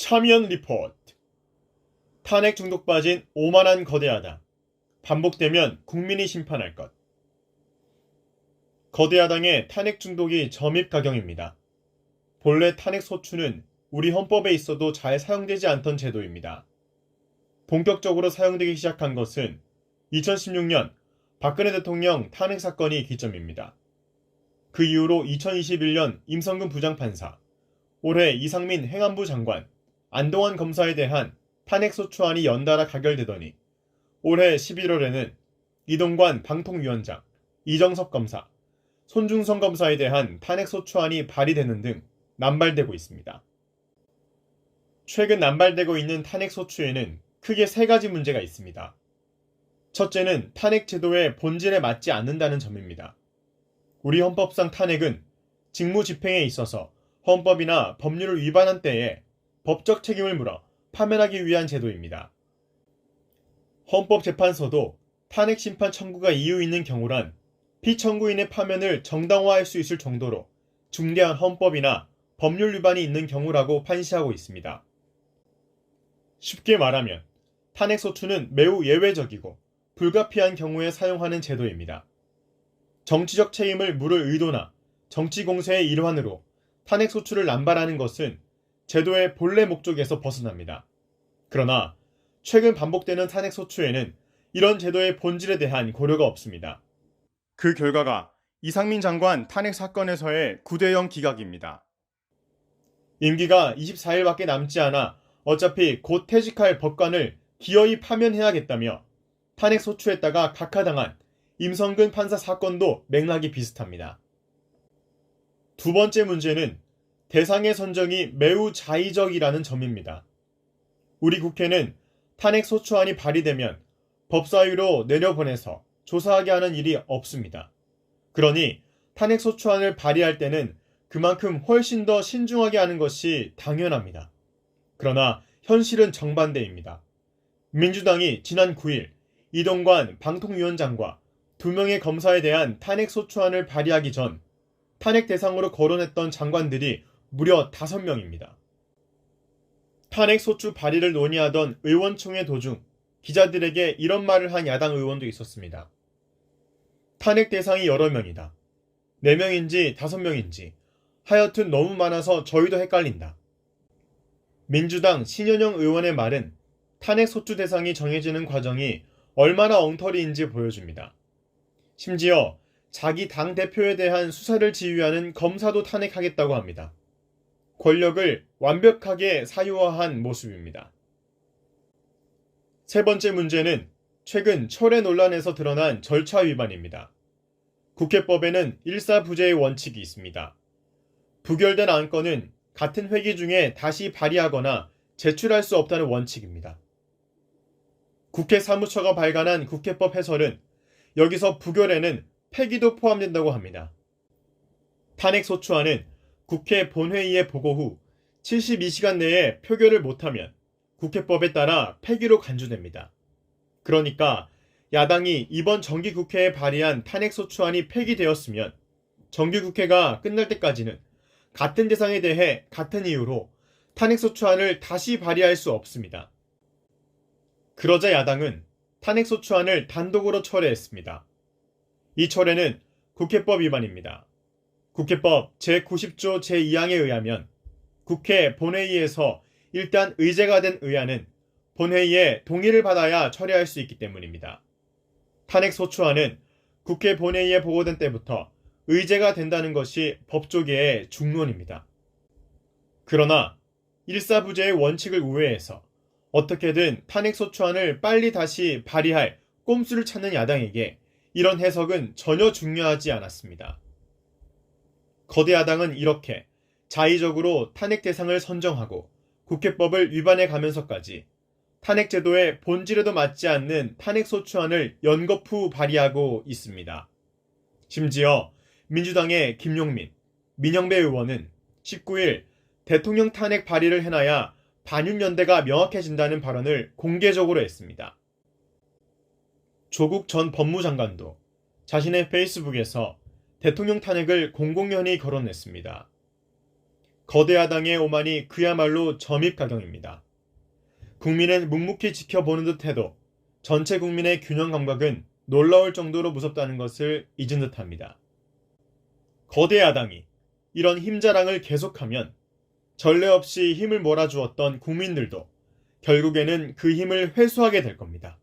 참여연 리포트. 탄핵 중독 빠진 오만한 거대 야당. 반복되면 국민이 심판할 것. 거대 야당의 탄핵 중독이 점입가경입니다. 본래 탄핵 소추는 우리 헌법에 있어도 잘 사용되지 않던 제도입니다. 본격적으로 사용되기 시작한 것은 2016년 박근혜 대통령 탄핵 사건이 기점입니다. 그 이후로 2021년 임성근 부장판사, 올해 이상민 행안부 장관, 안동환 검사에 대한 탄핵소추안이 연달아 가결되더니 올해 11월에는 이동관 방통위원장, 이정섭 검사, 손중성 검사에 대한 탄핵소추안이 발의되는 등 남발되고 있습니다. 최근 남발되고 있는 탄핵소추에는 크게 세 가지 문제가 있습니다. 첫째는 탄핵 제도의 본질에 맞지 않는다는 점입니다. 우리 헌법상 탄핵은 직무 집행에 있어서 헌법이나 법률을 위반한 때에 법적 책임을 물어 파면하기 위한 제도입니다. 헌법재판소도 탄핵 심판 청구가 이유 있는 경우란 피청구인의 파면을 정당화할 수 있을 정도로 중대한 헌법이나 법률 위반이 있는 경우라고 판시하고 있습니다. 쉽게 말하면 탄핵소추는 매우 예외적이고 불가피한 경우에 사용하는 제도입니다. 정치적 책임을 물을 의도나 정치 공세의 일환으로 탄핵소추를 남발하는 것은 제도의 본래 목적에서 벗어납니다. 그러나 최근 반복되는 탄핵소추에는 이런 제도의 본질에 대한 고려가 없습니다. 그 결과가 이상민 장관 탄핵 사건에서의 구대영 기각입니다. 임기가 24일밖에 남지 않아 어차피 곧 퇴직할 법관을 기어이 파면해야겠다며 탄핵소추했다가 각하당한 임성근 판사 사건도 맥락이 비슷합니다. 두 번째 문제는 대상의 선정이 매우 자의적이라는 점입니다. 우리 국회는 탄핵소추안이 발의되면 법사위로 내려보내서 조사하게 하는 일이 없습니다. 그러니 탄핵소추안을 발의할 때는 그만큼 훨씬 더 신중하게 하는 것이 당연합니다. 그러나 현실은 정반대입니다. 민주당이 지난 9일 이동관 방통위원장과 2명의 검사에 대한 탄핵소추안을 발의하기 전 탄핵 대상으로 거론했던 장관들이 무려 5명입니다. 탄핵소추 발의를 논의하던 의원총회 도중 기자들에게 이런 말을 한 야당 의원도 있었습니다. 탄핵 대상이 여러 명이다. 4명인지 5명인지 하여튼 너무 많아서 저희도 헷갈린다. 민주당 신현영 의원의 말은 탄핵소추 대상이 정해지는 과정이 얼마나 엉터리인지 보여줍니다. 심지어 자기 당대표에 대한 수사를 지휘하는 검사도 탄핵하겠다고 합니다. 권력을 완벽하게 사유화한 모습입니다. 세 번째 문제는 최근 철회 논란에서 드러난 절차 위반입니다. 국회법에는 일사부재의 원칙이 있습니다. 부결된 안건은 같은 회기 중에 다시 발의하거나 제출할 수 없다는 원칙입니다. 국회 사무처가 발간한 국회법 해설은 여기서 부결에는 폐기도 포함된다고 합니다. 탄핵소추안은 국회 본회의에 보고 후 72시간 내에 표결을 못하면 국회법에 따라 폐기로 간주됩니다. 그러니까 야당이 이번 정기국회에 발의한 탄핵소추안이 폐기되었으면 정기국회가 끝날 때까지는 같은 대상에 대해 같은 이유로 탄핵소추안을 다시 발의할 수 없습니다. 그러자 야당은 탄핵소추안을 단독으로 철회했습니다. 이 철회는 국회법 위반입니다. 국회법 제90조 제2항에 의하면 국회 본회의에서 일단 의제가 된 의안은 본회의에 동의를 받아야 철회할 수 있기 때문입니다. 탄핵소추안은 국회 본회의에 보고된 때부터 의제가 된다는 것이 법조계의 중론입니다. 그러나 일사부재의 원칙을 우회해서 어떻게든 탄핵소추안을 빨리 다시 발의할 꼼수를 찾는 야당에게 이런 해석은 전혀 중요하지 않았습니다. 거대 야당은 이렇게 자의적으로 탄핵 대상을 선정하고 국회법을 위반해 가면서까지 탄핵제도의 본질에도 맞지 않는 탄핵소추안을 연거푸 발의하고 있습니다. 심지어 민주당의 김용민, 민영배 의원은 19일 대통령 탄핵 발의를 해놔야 반윤연대가 명확해진다는 발언을 공개적으로 했습니다. 조국 전 법무장관도 자신의 페이스북에서 대통령 탄핵을 공공연히 거론했습니다. 거대 야당의 오만이 그야말로 점입가경입니다. 국민은 묵묵히 지켜보는 듯 해도 전체 국민의 균형 감각은 놀라울 정도로 무섭다는 것을 잊은 듯합니다. 거대 야당이 이런 힘자랑을 계속하면 전례 없이 힘을 몰아주었던 국민들도 결국에는 그 힘을 회수하게 될 겁니다.